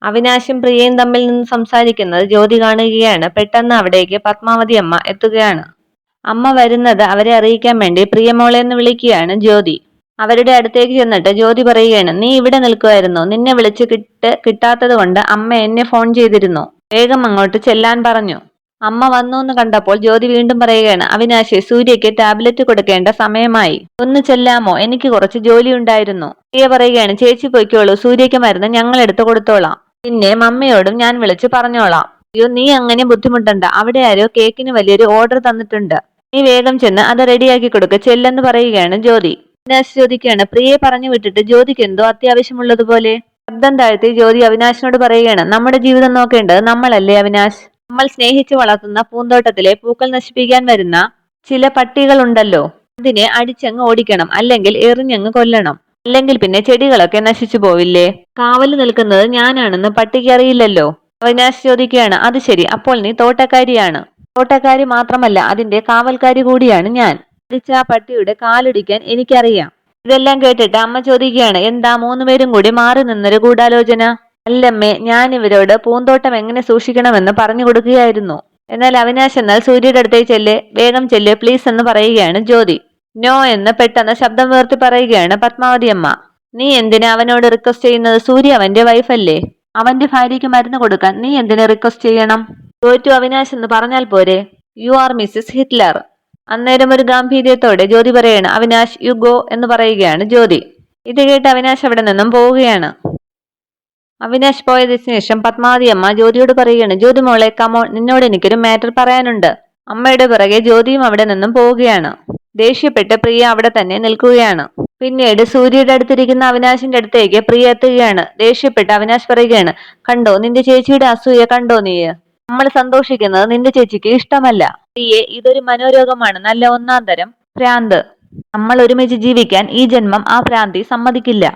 അവിനാശും പ്രിയയും തമ്മിൽ നിന്ന് സംസാരിക്കുന്നത് ജ്യോതി കാണുകയാണ്. പെട്ടെന്ന് അവിടേക്ക് പത്മാവതി അമ്മ എത്തുകയാണ്. അമ്മ വരുന്നത് അവരെ അറിയിക്കാൻ വേണ്ടി പ്രിയമോളെ എന്ന് വിളിക്കുകയാണ് ജ്യോതി. അവരുടെ അടുത്തേക്ക് ചെന്നിട്ട് ജ്യോതി പറയുകയാണ്, നീ ഇവിടെ നിൽക്കുമായിരുന്നോ? നിന്നെ വിളിച്ച് കിട്ടാത്തത് കൊണ്ട് അമ്മ എന്നെ ഫോൺ ചെയ്തിരുന്നു. വേഗം അങ്ങോട്ട് ചെല്ലാൻ പറഞ്ഞു. അമ്മ വന്നു എന്ന് കണ്ടപ്പോൾ ജ്യോതി വീണ്ടും പറയുകയാണ്, അവിനാശെ, സൂര്യയ്ക്ക് ടാബ്ലറ്റ് കൊടുക്കേണ്ട സമയമായി, ഒന്ന് ചെല്ലാമോ? എനിക്ക് കുറച്ച് ജോലി ഉണ്ടായിരുന്നു. പ്രിയ പറയുകയാണ്, ചേച്ചി പൊയ്ക്കോളൂ, സൂര്യയ്ക്ക് മരുന്ന് ഞങ്ങൾ എടുത്തു കൊടുത്തോളാം. പിന്നെ മമ്മിയോടും ഞാൻ വിളിച്ച് പറഞ്ഞോളാം. അയ്യോ, നീ അങ്ങനെ ബുദ്ധിമുട്ടണ്ട, അവിടെ ആരോ കേക്കിന് വലിയൊരു ഓർഡർ തന്നിട്ടുണ്ട്. നീ വേഗം ചെന്ന് അത് റെഡിയാക്കി കൊടുക്ക്, ചെല്ലെന്ന് പറയുകയാണ് ജ്യോതി. അവിനാശ് ചോദിക്കുകയാണ്, പ്രിയെ പറഞ്ഞു വിട്ടിട്ട് ജ്യോതിക്ക് എന്തോ അത്യാവശ്യമുള്ളതുപോലെ. ശബ്ദം താഴ്ത്തി ജ്യോതി അവിനാശിനോട് പറയുകയാണ്, നമ്മുടെ ജീവിതം നോക്കേണ്ടത് നമ്മളല്ലേ അവിനാശ്? നമ്മൾ സ്നേഹിച്ചു വളർത്തുന്ന പൂന്തോട്ടത്തിലെ പൂക്കൾ നശിപ്പിക്കാൻ വരുന്ന ചില പട്ടികളുണ്ടല്ലോ, അതിനെ അടിച്ചങ്ങ് ഓടിക്കണം, അല്ലെങ്കിൽ എറിഞ്ഞങ്ങ് കൊല്ലണം. അല്ലെങ്കിൽ പിന്നെ ചെടികളൊക്കെ നശിച്ചു പോവില്ലേ? കാവല് നിൽക്കുന്നത് ഞാനാണെന്ന് പട്ടിക്ക് അറിയില്ലല്ലോ. അവിനാശ് ചോദിക്കുകയാണ്, അത് ശരി, അപ്പോൾ നീ തോട്ടക്കാരിയാണ്. തോട്ടക്കാരി മാത്രമല്ല, അതിന്റെ കാവൽക്കാരി കൂടിയാണ് ഞാൻ. അടിച്ച ആ പട്ടിയുടെ കാലൊടിക്കാൻ എനിക്കറിയാം. ഇതെല്ലാം കേട്ടിട്ട് അമ്മ ചോദിക്കുകയാണ്, എന്താ മൂന്നുപേരും കൂടി മാറി നിന്നൊരു ഗൂഢാലോചന? അല്ലമ്മേ, ഞാൻ ഇവരോട് പൂന്തോട്ടം എങ്ങനെ സൂക്ഷിക്കണമെന്ന് പറഞ്ഞു കൊടുക്കുകയായിരുന്നു. എന്നാൽ അവിനാശ്, എന്നാൽ സൂര്യയുടെ അടുത്തേക്ക് ചെല്ല്, വേഗം ചെല്ല് പ്ലീസ് എന്ന് പറയുകയാണ് ജ്യോതി. നോ എന്ന് പെട്ടെന്ന് ശബ്ദം ഉയർത്തി പറയുകയാണ് പത്മാവതി അമ്മ. നീ എന്തിനാ അവനോട് റിക്വസ്റ്റ് ചെയ്യുന്നത്? സൂര്യ അവന്റെ വൈഫല്ലേ? അവന്റെ ഭാര്യയ്ക്ക് മരുന്ന് കൊടുക്കാൻ നീ എന്തിനെ റിക്വസ്റ്റ് ചെയ്യണം? ഗോ ടു അവിനാശ് എന്ന് പറഞ്ഞാൽ പോരെ? You are Mrs Hitler. അന്നേരം ഒരു ഗാംഭീര്യത്തോടെ ജ്യോതി പറയാണ്, അവിനാശ് യു ഗോ എന്ന് പറയുകയാണ് ജ്യോതി. ഇത് കേട്ട് അവിനാശ് അവിടെ നിന്നും പോവുകയാണ്. അവിനാശ് പോയതിനു ശേഷം പത്മാവതി അമ്മ ജ്യോതിയോട് പറയുകയാണ്, ജ്യോതി മോളെ, കമോൺ, നിന്നോട് എനിക്കൊരു മാറ്റർ പറയാനുണ്ട്. അമ്മയുടെ പിറകെ ജ്യോതിയും അവിടെ നിന്നും പോവുകയാണ്. ദേഷ്യപ്പെട്ട് പ്രിയ അവിടെ തന്നെ നിൽക്കുകയാണ്. പിന്നീട് സൂര്യയുടെ അടുത്തിരിക്കുന്ന അവിനാശിന്റെ അടുത്തേക്ക് പ്രിയ എത്തുകയാണ്. ദേഷ്യപ്പെട്ട് അവിനാശ് പറയുകയാണ്, കണ്ടോ നിന്റെ ചേച്ചിയുടെ അസൂയ, കണ്ടോ നീ? നമ്മൾ സന്തോഷിക്കുന്നത് നിന്റെ ചേച്ചിക്ക് ഇഷ്ടമല്ല. പ്രിയെ, ഇതൊരു മനോരോഗമാണ്, നല്ല ഒന്നാം തരം ഭ്രാന്ത്. നമ്മൾ ഒരുമിച്ച് ജീവിക്കാൻ ഈ ജന്മം ആ ഭ്രാന്തി സമ്മതിക്കില്ല.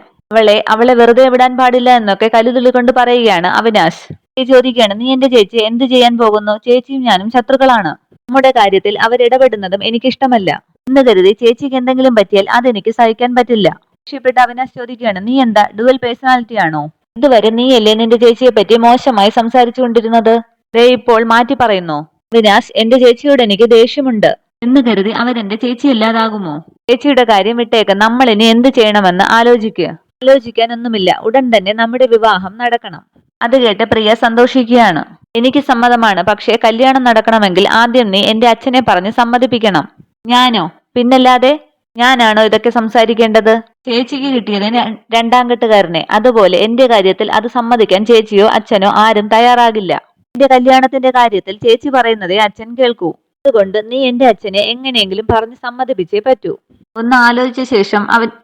അവളെ വെറുതെ വിടാൻ പാടില്ല എന്നൊക്കെ കലുതുള്ളി കൊണ്ട് പറയുകയാണ് അവിനാശ്. ചോദിക്കുകയാണ്, നീ എന്റെ ചേച്ചിയെ എന്ത് ചെയ്യാൻ പോകുന്നു? ചേച്ചിയും ഞാനും ശത്രുക്കളാണ്. നമ്മുടെ കാര്യത്തിൽ അവരിടപെടുന്നതും എനിക്കിഷ്ടമല്ല എന്ന് കരുതി ചേച്ചിക്ക് എന്തെങ്കിലും പറ്റിയാൽ അതെനിക്ക് സഹിക്കാൻ പറ്റില്ല. ദേഷ്യപ്പെട്ട അവിനാശ് ചോദിക്കുകയാണ്, നീ എന്താ ഡുവൽ പേഴ്സണാലിറ്റി ആണോ? ഇതുവരെ നീയല്ലേ നിന്റെ ചേച്ചിയെ പറ്റി മോശമായി സംസാരിച്ചു കൊണ്ടിരുന്നത്? ദേ ഇപ്പോൾ മാറ്റി പറയുന്നു. അവിനാശ്, എന്റെ ചേച്ചിയോട് എനിക്ക് ദേഷ്യമുണ്ട് എന്ന് കരുതി അവരെന്റെ ചേച്ചി ഇല്ലാതാകുമോ? ചേച്ചിയുടെ കാര്യം വിട്ടേക്ക്, നമ്മൾ ഇനി എന്ത് ചെയ്യണമെന്ന് ആലോചിക്കാനൊന്നുമില്ല, ഉടൻ തന്നെ നമ്മുടെ വിവാഹം നടക്കണം. അത് കേട്ട് പ്രിയ സന്തോഷിക്കുകയാണ്. എനിക്ക് സമ്മതമാണ്, പക്ഷേ കല്യാണം നടക്കണമെങ്കിൽ ആദ്യം നീ എന്റെ അച്ഛനെ പറഞ്ഞ് സമ്മതിപ്പിക്കണം. ഞാനോ? പിന്നല്ലാതെ, ഞാനാണോ ഇതൊക്കെ സംസാരിക്കേണ്ടത്? ചേച്ചിക്ക് കിട്ടിയതിന് രണ്ടാം കെട്ടുകാരനെ. അതുപോലെ എന്റെ കാര്യത്തിൽ അത് സമ്മതിക്കാൻ ചേച്ചിയോ അച്ഛനോ ആരും തയ്യാറാകില്ല. എന്റെ കല്യാണത്തിന്റെ കാര്യത്തിൽ ചേച്ചി പറയുന്നതേ അച്ഛൻ കേൾക്കൂ. അതുകൊണ്ട് നീ എന്റെ അച്ഛനെ എങ്ങനെയെങ്കിലും പറഞ്ഞ് സമ്മതിപ്പിച്ചേ പറ്റൂ. ഒന്ന് ആലോചിച്ച ശേഷം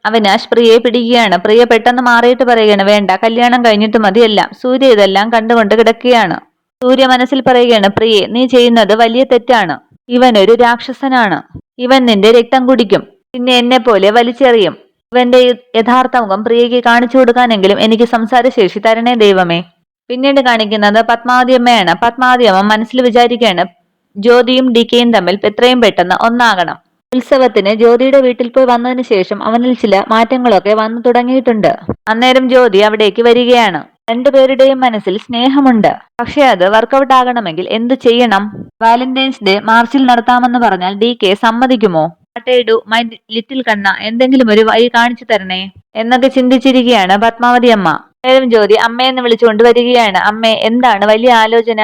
അവിനാശ് പ്രിയയെ പിടിക്കുകയാണ്. പ്രിയ പെട്ടെന്ന് മാറിയിട്ട് പറയുകയാണ്, വേണ്ട, കല്യാണം കഴിഞ്ഞിട്ട് മതിയെല്ലാം. സൂര്യ ഇതെല്ലാം കണ്ടുകൊണ്ട് കിടക്കുകയാണ്. സൂര്യ മനസ്സിൽ പറയുകയാണ്, പ്രിയെ, നീ ചെയ്യുന്നത് വലിയ തെറ്റാണ്. ഇവനൊരു രാക്ഷസനാണ്. ഇവൻ നിന്റെ രക്തം കുടിക്കും, പിന്നെ എന്നെ പോലെ വലിച്ചെറിയും. ഇവന്റെ യഥാർത്ഥ മുഖം പ്രിയയ്ക്ക് കാണിച്ചു കൊടുക്കാനെങ്കിലും എനിക്ക് സംസാരശേഷി തരണേ ദൈവമേ. പിന്നീട് കാണിക്കുന്നത് പത്മാവതി അമ്മയാണ്. പത്മാവതി അമ്മ മനസ്സിൽ വിചാരിക്കുകയാണ്, ജ്യോതിയും ഡിക്കയും തമ്മിൽ എത്രയും പെട്ടെന്ന് ഒന്നാകണം. ഉത്സവത്തിന് ജ്യോതിയുടെ വീട്ടിൽ പോയി വന്നതിന് ശേഷം അവനിൽ ചില മാറ്റങ്ങളൊക്കെ വന്നു തുടങ്ങിയിട്ടുണ്ട്. അന്നേരം ജ്യോതി അവിടേക്ക് വരികയാണ്. രണ്ടുപേരുടെയും മനസ്സിൽ സ്നേഹമുണ്ട്. പക്ഷെ അത് വർക്കൗട്ട് ആകണമെങ്കിൽ എന്തു ചെയ്യണം? വാലന്റൈൻസ് ഡേ മാർച്ചിൽ നടത്താമെന്ന് പറഞ്ഞാൽ DK സമ്മതിക്കുമോ? ഡു മൈ ലിറ്റിൽ കണ്ണ, എന്തെങ്കിലും ഒരു വഴി കാണിച്ചു തരണേ എന്നൊക്കെ ചിന്തിച്ചിരിക്കുകയാണ് പത്മാവതി അമ്മ. നേരം ജ്യോതി അമ്മയെന്ന് വിളിച്ചുകൊണ്ട് വരികയാണ്. അമ്മേ, എന്താണ് വലിയ ആലോചന?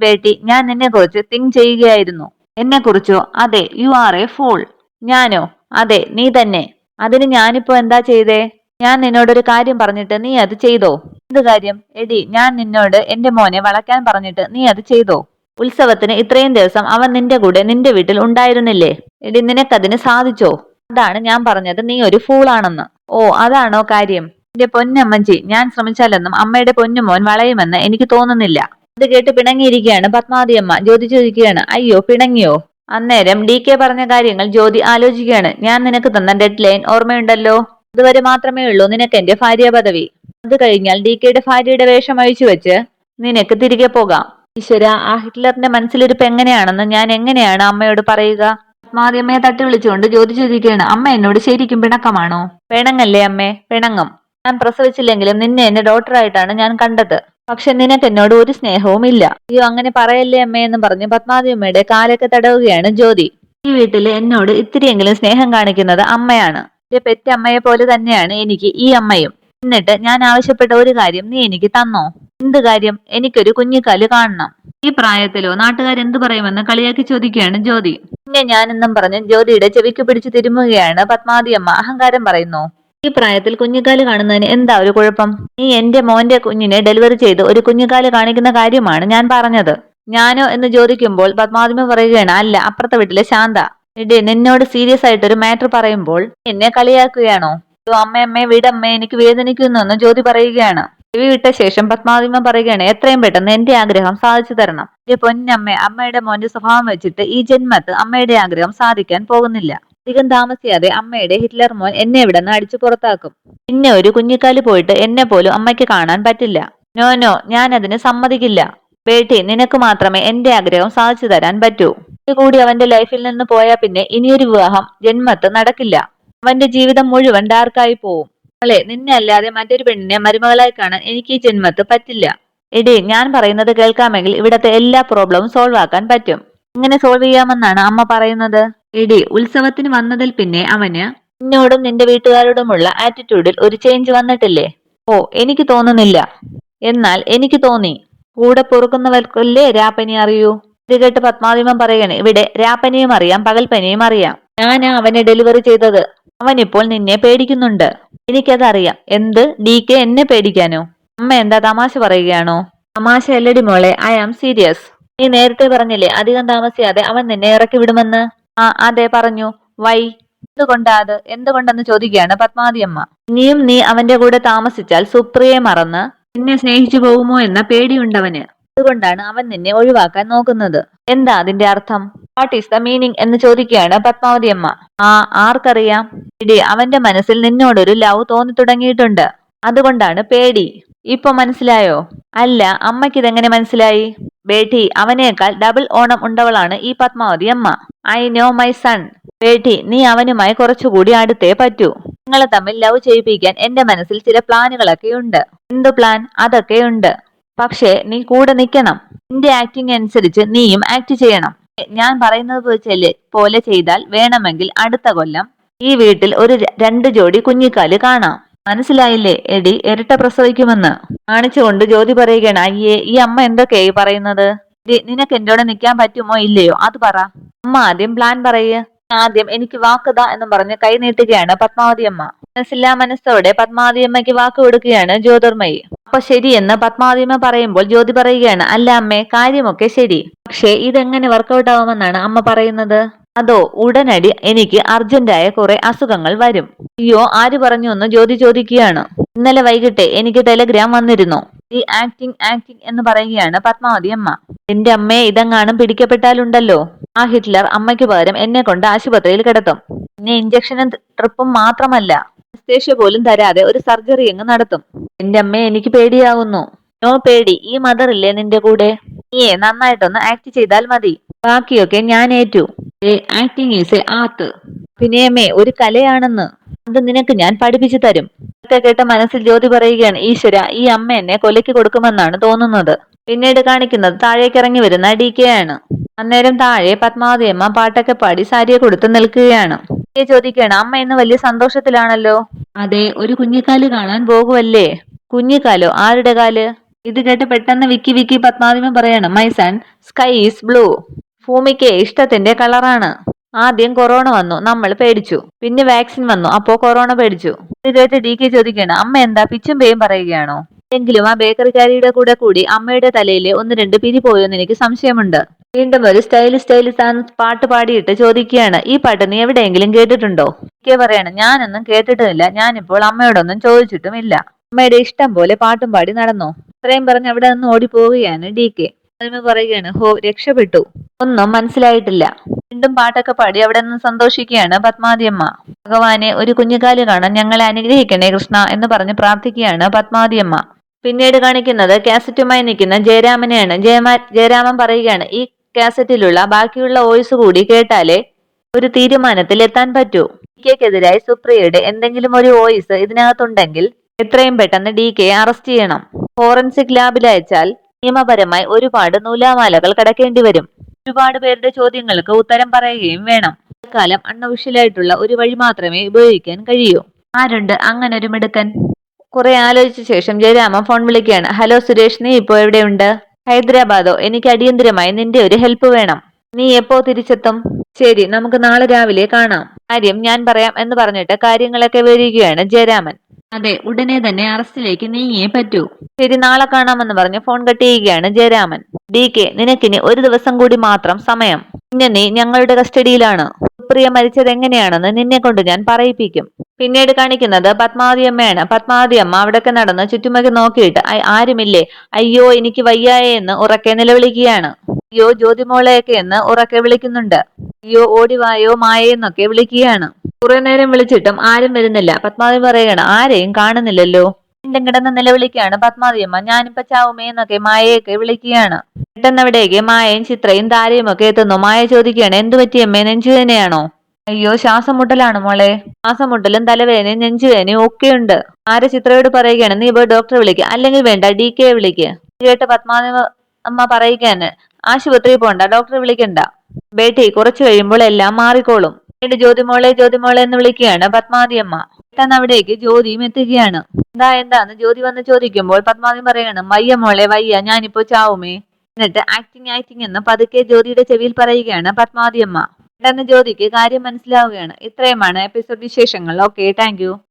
ബേട്ടി, ഞാൻ നിന്നെ കുറിച്ച് തിങ്ക് ചെയ്യുകയായിരുന്നു. എന്നെ കുറിച്ചോ? അതെ, യു ആർ എ ഫൂൾ. ഞാനോ? അതെ, നീ തന്നെ. അതിന് ഞാനിപ്പോ എന്താ ചെയ്തേ? ഞാൻ നിന്നോടൊരു കാര്യം പറഞ്ഞിട്ട് നീ അത് ചെയ്തോ? എന്ത് കാര്യം? എടി, ഞാൻ നിന്നോട് എന്റെ മോനെ വളയ്ക്കാൻ പറഞ്ഞിട്ട് നീ അത് ചെയ്തോ? ഉത്സവത്തിന് ഇത്രയും ദിവസം അവൻ നിന്റെ കൂടെ നിന്റെ വീട്ടിൽ ഉണ്ടായിരുന്നില്ലേ? എടി, നിനക്കതിന് സാധിച്ചോ? അതാണ് ഞാൻ പറഞ്ഞത്, നീ ഒരു ഫൂളാണെന്ന്. ഓ, അതാണോ കാര്യം? എന്റെ പൊന്നമ്മച്ചി, ഞാൻ ശ്രമിച്ചാലൊന്നും അമ്മയുടെ പൊന്നുമോൻ വളയുമെന്ന് എനിക്ക് തോന്നുന്നില്ല. ഇത് കേട്ട് പിണങ്ങിയിരിക്കുകയാണ് പത്മാവതി അമ്മ. ജ്യോതി ചോദിക്കുകയാണ്, അയ്യോ, പിണങ്ങിയോ? അന്നേരം DK പറഞ്ഞ കാര്യങ്ങൾ ജ്യോതി ആലോചിക്കുകയാണ്. ഞാൻ നിനക്ക് തന്ന ഡെഡ് ലൈൻ ഓർമ്മയുണ്ടല്ലോ? അതുവരെ മാത്രമേ ഉള്ളൂ നിനക്ക് എന്റെ ഭാര്യ പദവി. അത് കഴിഞ്ഞാൽ DKയുടെ ഭാര്യയുടെ വേഷം അഴിച്ചു വെച്ച് നിനക്ക് തിരികെ പോകാം. ഈശ്വര, ആ ഹിറ്റ്ലറിന്റെ മനസ്സിലിരിപ്പ് എങ്ങനെയാണെന്ന് ഞാൻ എങ്ങനെയാണ് അമ്മയോട് പറയുക? പത്മാവതി അമ്മയെ തട്ടി വിളിച്ചുകൊണ്ട് ജ്യോതി ചോദിക്കുകയാണ്, അമ്മ എന്നോട് ശരിക്കും പിണക്കമാണോ? പിണങ്ങല്ലേ അമ്മേ, പിണങ്ങും. ഞാൻ പ്രസവിച്ചില്ലെങ്കിലും നിന്നെ എന്റെ ഡോക്ടറായിട്ടാണ് ഞാൻ കണ്ടത്. പക്ഷെ നിനക്ക് എന്നോട് ഒരു സ്നേഹവും ഇല്ല. അയ്യോ അങ്ങനെ പറയല്ലേ അമ്മേ എന്ന് പറഞ്ഞ് പത്മാവതി അമ്മയുടെ കാലൊക്കെ തടവുകയാണ് ജ്യോതി. ഈ വീട്ടില് എന്നോട് ഇത്തിരിയെങ്കിലും സ്നേഹം കാണിക്കുന്നത് അമ്മയാണ്. എന്റെ പെറ്റമ്മയെ പോലെ തന്നെയാണ് എനിക്ക് ഈ അമ്മയും. എന്നിട്ട് ഞാൻ ആവശ്യപ്പെട്ട ഒരു കാര്യം നീ എനിക്ക് തന്നോ? എന്ത് കാര്യം? എനിക്കൊരു കുഞ്ഞിക്കാല് കാണണം. ഈ പ്രായത്തിലോ? നാട്ടുകാരെന്ത് പറയുമെന്ന് കളിയാക്കി ചോദിക്കുകയാണ് ജ്യോതി. പിന്നെ ഞാനെന്നും പറഞ്ഞ് ജ്യോതിയുടെ ചെവിക്ക് പിടിച്ച് തിരുമുകയാണ് പത്മാവതി അമ്മ. അഹങ്കാരം പറയുന്നു. ഈ പ്രായത്തിൽ കുഞ്ഞിക്കാല് കാണുന്നതിന് എന്താ ഒരു കുഴപ്പം? നീ എന്റെ മോന്റെ കുഞ്ഞിനെ ഡെലിവറി ചെയ്ത് ഒരു കുഞ്ഞിക്കാല് കാണിക്കുന്ന കാര്യമാണ് ഞാൻ പറഞ്ഞത്. ഞാനോ എന്ന് ചോദിക്കുമ്പോൾ പത്മാവതി പറയുകയാണ്, അല്ല അപ്പുറത്തെ വീട്ടിലെ ശാന്ത. എടേ നിന്നോട് സീരിയസ് ആയിട്ടൊരു മാറ്റർ പറയുമ്പോൾ എന്നെ കളിയാക്കുകയാണോ? അമ്മയമ്മേ വീടമ്മേ എനിക്ക് വേദനിക്കുന്നു എന്ന് ജ്യോതി പറയുകയാണ്. ചെവി വിട്ട ശേഷം പത്മാവതിമ പറയുകയാണ്, എത്രയും പെട്ടെന്ന് എന്റെ ആഗ്രഹം സാധിച്ചു തരണം. എന്റെ പൊന്നമ്മേ, അമ്മയുടെ മോന്റെ സ്വഭാവം വെച്ചിട്ട് ഈ ജന്മത്ത് അമ്മയുടെ ആഗ്രഹം സാധിക്കാൻ പോകുന്നില്ല. അധികം താമസിയാതെ അമ്മയുടെ ഹിറ്റ്ലർ മോൻ എന്നെ ഇവിടെ നിന്ന് അടിച്ചു പുറത്താക്കും. പിന്നെ ഒരു കുഞ്ഞിക്കാല് പോയിട്ട് എന്നെ പോലും അമ്മയ്ക്ക് കാണാൻ പറ്റില്ല. നോ നോ, ഞാൻ അതിന് സമ്മതിക്കില്ല. ബേട്ടി, നിനക്ക് മാത്രമേ എന്റെ ആഗ്രഹം സാധിച്ചു തരാൻ പറ്റൂ. കൂടി അവന്റെ ലൈഫിൽ നിന്ന് പോയാൽ പിന്നെ ഇനിയൊരു വിവാഹം ജന്മത്ത് നടക്കില്ല. അവന്റെ ജീവിതം മുഴുവൻ ഡാർക്കായി പോവും. അവളെ നിന്നെ അല്ലാതെ മറ്റൊരു പെണ്ണിനെ മരുമകളായി കാണാൻ എനിക്ക് ഈ ജന്മത്ത് പറ്റില്ല. എടേ, ഞാൻ പറയുന്നത് കേൾക്കാമെങ്കിൽ ഇവിടത്തെ എല്ലാ പ്രോബ്ലവും സോൾവ് ആക്കാൻ പറ്റും. എങ്ങനെ സോൾവ് ചെയ്യാമെന്നാണ് അമ്മ പറയുന്നത്? എടേ, ഉത്സവത്തിന് വന്നതിൽ പിന്നെ അവന് നിന്നോടും നിന്റെ വീട്ടുകാരോടുമുള്ള ആറ്റിറ്റ്യൂഡിൽ ഒരു ചേഞ്ച് വന്നിട്ടില്ലേ? ഓ, എനിക്ക് തോന്നുന്നില്ല. എന്നാൽ എനിക്ക് തോന്നി. കൂടെ പൊറുക്കുന്നവർക്കല്ലേ രാപ്പനി അറിയൂ. ഇത് കേട്ട് പത്മാവതിമ പറയണേ, ഇവിടെ രാപ്പനിയും അറിയാം പകൽപ്പനിയും അറിയാം. ഞാനാ അവനെ ഡെലിവറി ചെയ്തത്. അവനിപ്പോൾ നിന്നെ പേടിക്കുന്നുണ്ട്. എനിക്കതറിയാം. എന്ത്? DK എന്നെ പേടിക്കാനോ? അമ്മ എന്താ തമാശ പറയുകയാണോ? തമാശ അല്ലടി മോളെ, ഐ ആം സീരിയസ്. നീ നേരത്തെ പറഞ്ഞില്ലേ അധികം താമസിയാതെ അവൻ നിന്നെ ഇറക്കി വിടുമെന്ന്? ആ അതെ പറഞ്ഞു. വൈ? എന്തുകൊണ്ടെന്ന് ചോദിക്കുകയാണ് പത്മാവതി അമ്മ. ഇനിയും നീ അവന്റെ കൂടെ താമസിച്ചാൽ സുപ്രിയെ മറന്ന് നിന്നെ സ്നേഹിച്ചു പോകുമോ എന്ന പേടിയുണ്ടവന്. അതുകൊണ്ടാണ് അവൻ നിന്നെ ഒഴിവാക്കാൻ നോക്കുന്നത്. എന്താ അതിന്റെ അർത്ഥം? വാട്ട് ഈസ് ദ മീനിങ് എന്ന് ചോദിക്കുകയാണ് പത്മാവതി അമ്മ. ആർക്കറിയാം? ഇടി, അവന്റെ മനസ്സിൽ നിന്നോടൊരു ലവ് തോന്നി തുടങ്ങിയിട്ടുണ്ട്. അതുകൊണ്ടാണ് പേടി. ഇപ്പൊ മനസ്സിലായോ? അല്ല, അമ്മയ്ക്കിതെങ്ങനെ മനസ്സിലായി? ബേട്ടി, അവനേക്കാൾ ഡബിൾ ഓണം ഉണ്ടവളാണ് ഈ പത്മാവതി അമ്മ. I know my son. Beti, നീ അവനുമായി കുറച്ചുകൂടി അടുത്തേ പറ്റൂ. നിങ്ങളെ തമ്മിൽ ലവ് ചെയ്യിപ്പിക്കാൻ എന്റെ മനസ്സിൽ ചില പ്ലാനുകളൊക്കെ ഉണ്ട്. എന്ത് പ്ലാൻ? അതൊക്കെയുണ്ട്. പക്ഷേ നീ കൂടെ നിൽക്കണം. നിന്റെ ആക്ടിങ് അനുസരിച്ച് നീയും ആക്ട് ചെയ്യണം. ഞാൻ പറയുന്നത് പോലെ ചെയ്താൽ വേണമെങ്കിൽ അടുത്ത കൊല്ലം ഈ വീട്ടിൽ ഒരു 2 ജോഡി കുഞ്ഞിക്കാല് കാണാം. മനസ്സിലായില്ലേ? എടി, ഇരട്ട പ്രസവിക്കുമെന്ന് കാണിച്ചുകൊണ്ട് ജ്യോതി പറയുകയാണ്. അയ്യേ, ഈ അമ്മ എന്തൊക്കെയായി പറയുന്നത്? നിനക്ക് എന്നോട് നിൽക്കാൻ പറ്റുമോ ഇല്ലയോ അത് പറ. അമ്മ ആദ്യം പ്ലാൻ പറയ്. ആദ്യം എനിക്ക് വാക്കുതാ എന്നും പറഞ്ഞ് കൈ നീട്ടുകയാണ് പത്മാവതി അമ്മ. മനസ്സില്ലാ മനസ്സോടെ പത്മാവതി അമ്മയ്ക്ക് വാക്ക് കൊടുക്കുകയാണ് ജ്യോതിർമയി. അപ്പൊ ശരിയെന്ന് പത്മാവതി അമ്മ പറയുമ്പോൾ ജ്യോതി പറയുകയാണ്, അല്ല അമ്മേ, കാര്യമൊക്കെ ശരി. പക്ഷേ ഇതെങ്ങനെ വർക്കൗട്ട് ആവുമെന്നാണ് അമ്മ പറയുന്നത്? അതോ ഉടനടി എനിക്ക് അർജന്റായ കുറെ അസുഖങ്ങൾ വരും. അയ്യോ, ആര് പറഞ്ഞു എന്ന് ജ്യോതി ചോദിക്കുകയാണ്. ഇന്നലെ വൈകിട്ട് എനിക്ക് ടെലഗ്രാം വന്നിരുന്നു. ഈ ആക്ടിങ് എന്ന് പറയുകയാണ് പത്മാവതി അമ്മ. എന്റെ അമ്മയെ ഇതെങ്ങാനും പിടിക്കപ്പെട്ടാലുണ്ടല്ലോ, ആ ഹിറ്റ്ലർ അമ്മയ്ക്ക് പകരം എന്നെ കൊണ്ട് ആശുപത്രിയിൽ കിടത്തും. പിന്നെ ഇഞ്ചക്ഷനും ട്രിപ്പും മാത്രമല്ല, അനസ്തേഷ്യ പോലും തരാതെ ഒരു സർജറി അങ്ങ് നടത്തും. എന്റെ അമ്മയെ എനിക്ക് പേടിയാകുന്നു. നോ പേടി, ഈ മദർ ഇല്ലേ നിന്റെ കൂടെ. നീയെ നന്നായിട്ടൊന്ന് ആക്ട് ചെയ്താൽ മതി. ബാക്കിയൊക്കെ ഞാൻ ഏറ്റു. Acting is a art. അഭിനയമേ ഒരു കലയാണെന്ന്. അത് നിനക്ക് ഞാൻ പഠിപ്പിച്ചു തരും. കേട്ട മനസ്സിൽ ജ്യോതി പറയുകയാണ്, ഈശ്വര, ഈ അമ്മ എന്നെ കൊലയ്ക്ക് കൊടുക്കുമെന്നാണ് തോന്നുന്നത്. പിന്നീട് കാണിക്കുന്നത് താഴേക്കിറങ്ങി വരുന്ന DK ആണ്. അന്നേരം താഴെ പത്മാവതി അമ്മ പാട്ടൊക്കെ പാടി സാരിയെ കൊടുത്ത് നിൽക്കുകയാണ്. ചോദിക്കുകയാണ്, അമ്മ ഇന്ന് വലിയ സന്തോഷത്തിലാണല്ലോ? അതെ, ഒരു കുഞ്ഞിക്കാല് കാണാൻ പോകുമല്ലേ. കുഞ്ഞിക്കാലോ? ആരുടെ കാല്? ഇത് കേട്ട് പെട്ടെന്ന് വിക്കി പത്മാവതി പറയാണ്, my son, sky is blue. ഭൂമിക്ക് ഇഷ്ടത്തിന്റെ കളറാണ്. ആദ്യം കൊറോണ വന്നു, നമ്മൾ പേടിച്ചു. പിന്നെ വാക്സിൻ വന്നു, അപ്പോ കൊറോണ പേടിച്ചു. ഇത് കേട്ട് DK ചോദിക്കുകയാണ്, അമ്മ എന്താ പിച്ചും പേയും പറയുകയാണോ? എങ്കിലും ആ ബേക്കറിക്കാരിയുടെ കൂടി അമ്മയുടെ തലയിലെ 1-2 പിരി പോയോന്ന് എനിക്ക് സംശയമുണ്ട്. വീണ്ടും ഒരു സ്റ്റൈല് താൻ പാട്ട് പാടിയിട്ട് ചോദിക്കുകയാണ്, ഈ പാട്ട് നീ എവിടെയെങ്കിലും കേട്ടിട്ടുണ്ടോ? DK പറയാണ്, ഞാനൊന്നും കേട്ടിട്ടുമില്ല. ഞാനിപ്പോൾ അമ്മയോടൊന്നും ചോദിച്ചിട്ടുമില്ല. അമ്മയുടെ ഇഷ്ടം പോലെ പാട്ടും പാടി നടന്നോ. അത്രയും പറഞ്ഞ് അവിടെ നിന്ന് ഓടിപ്പോവുകയാണ് DK. പറയുകയാണ്, ഹോ, രക്ഷപ്പെട്ടു. ഒന്നും മനസ്സിലായിട്ടില്ല. വീണ്ടും പാട്ടൊക്കെ പാടി അവിടെ നിന്ന് സന്തോഷിക്കുകയാണ് പത്മാവതി അമ്മ. ഭഗവാനെ, ഒരു കുഞ്ഞുകാല് കാണാൻ ഞങ്ങളെ അനുഗ്രഹിക്കണേ കൃഷ്ണ എന്ന് പറഞ്ഞ് പ്രാർത്ഥിക്കുകയാണ് പത്മാവതി അമ്മ. പിന്നീട് കാണിക്കുന്നത് കാസറ്റുമായി നിൽക്കുന്ന ജയരാമനെയാണ്. ജയരാമൻ പറയുകയാണ്, ഈ കാസറ്റിലുള്ള ബാക്കിയുള്ള വോയിസ് കൂടി കേട്ടാലേ ഒരു തീരുമാനത്തിൽ എത്താൻ പറ്റൂ. DKക്കെതിരായി സുപ്രിയയുടെ എന്തെങ്കിലും ഒരു വോയിസ് ഇതിനകത്തുണ്ടെങ്കിൽ എത്രയും പെട്ടെന്ന് DKയെ അറസ്റ്റ് ചെയ്യണം. ഫോറൻസിക് ലാബിൽ അയച്ചാൽ നിയമപരമായി ഒരുപാട് നൂലാമാലകൾ കടക്കേണ്ടി വരും. ഒരുപാട് പേരുടെ ചോദ്യങ്ങൾക്ക് ഉത്തരം പറയുകയും വേണം. തൽക്കാലം അൺഒഫീഷ്യലായിട്ടുള്ള ഒരു വഴി മാത്രമേ ഉപയോഗിക്കാൻ കഴിയൂ. ആരുണ്ട് അങ്ങനെ ഒരു മിടുക്കൻ? കുറെ ആലോചിച്ച ശേഷം ജയരാമൻ ഫോൺ വിളിക്കുകയാണ്. ഹലോ സുരേഷ്, നീ ഇപ്പോ എവിടെയുണ്ട്? ഹൈദരാബാദോ? എനിക്ക് അടിയന്തരമായി നിന്റെ ഒരു ഹെൽപ്പ് വേണം. നീ എപ്പോ തിരിച്ചെത്തും? ശരി, നമുക്ക് നാളെ രാവിലെ കാണാം. കാര്യം ഞാൻ പറയാം എന്ന് പറഞ്ഞിട്ട് കാര്യങ്ങളൊക്കെ വിവരിക്കുകയാണ് ജയരാമൻ. അതെ, ഉടനെ തന്നെ അറസ്റ്റിലേക്ക് നീങ്ങിയേ പറ്റൂ. ശരി, നാളെ കാണാമെന്ന് പറഞ്ഞ് ഫോൺ കട്ട് ചെയ്യുകയാണ് ജയരാമൻ. DK, നിനക്കിനി ഒരു ദിവസം കൂടി മാത്രം സമയം. പിന്നെ നീ ഞങ്ങളുടെ കസ്റ്റഡിയിലാണ്. സുപ്രിയ മരിച്ചത് എങ്ങനെയാണെന്ന് നിന്നെ കൊണ്ട് ഞാൻ പറയിപ്പിക്കും. പിന്നീട് കാണിക്കുന്നത് പത്മാവതി അമ്മയാണ്. പത്മാവതി അമ്മ അവിടൊക്കെ നടന്ന് ചുറ്റുമൊക്കെ നോക്കിയിട്ട് ആരുമില്ലേ, അയ്യോ എനിക്ക് വയ്യായേ എന്ന് ഉറക്കെ നിലവിളിക്കുകയാണ്. അയ്യോ ജ്യോതിമോളെയൊക്കെ എന്ന് ഉറക്കെ വിളിക്കുന്നുണ്ട്. അയ്യോ ഓടിവായോ മായേന്നൊക്കെ വിളിക്കുകയാണ്. കുറെ നേരം വിളിച്ചിട്ടും ആരും വരുന്നില്ല. പത്മാവതി പറയുകയാണ്, ആരെയും കാണുന്നില്ലല്ലോ. വീണ്ടും കിടന്ന് നിലവിളിക്കുകയാണ് പത്മാവതിയമ്മ. ഞാനിപ്പോ ചാവുമേ എന്നൊക്കെ മായയൊക്കെ വിളിക്കുകയാണ്. പെട്ടെന്നവിടേക്ക് മായയും ചിത്രയും താരയും ഒക്കെ എത്തുന്നു. മായ ചോദിക്കുകയാണ്, എന്തു പറ്റിയമ്മേ, നെഞ്ചുവേദനയാണോ? അയ്യോ ശ്വാസം മുട്ടലാണ് മോളെ. ശ്വാസം മുട്ടലും തലവേദനയും നെഞ്ചുവേദനയും ഒക്കെയുണ്ട്. ആര് ചിത്രയോട് പറയുകയാണ്, നീ പോയി ഡോക്ടറെ വിളിക്കുക, അല്ലെങ്കിൽ വേണ്ട DK വിളിക്കുക. കേട്ട് പത്മാവതി അമ്മ പറയുകയാണ്, ആശുപത്രി പോണ്ട, ഡോക്ടറെ വിളിക്കണ്ട ബേട്ടി, കുറച്ചു കഴിയുമ്പോൾ എല്ലാം മാറിക്കോളും. പിന്നീട് ജ്യോതിമോളെ ജ്യോതിമോളെ എന്ന് വിളിക്കുകയാണ് പത്മാവതി അമ്മ. പെട്ടെന്ന് അവിടേക്ക് ജ്യോതിയും എത്തുകയാണ്. എന്താന്ന് ജ്യോതി വന്ന് ചോദിക്കുമ്പോൾ പത്മാവതി പറയണം, വയ്യ മോളെ വയ്യ, ഞാനിപ്പോ ചാവുമേ. എന്നിട്ട് ആക്ടിങ് എന്ന് പതുക്കെ ജ്യോതിയുടെ ചെവിയിൽ പറയുകയാണ് പത്മാവതി അമ്മ. പെട്ടെന്ന് ജ്യോതിക്ക് കാര്യം മനസ്സിലാവുകയാണ്. ഇത്രയുമാണ് എപ്പിസോഡ് വിശേഷങ്ങൾ. Okay, thank you.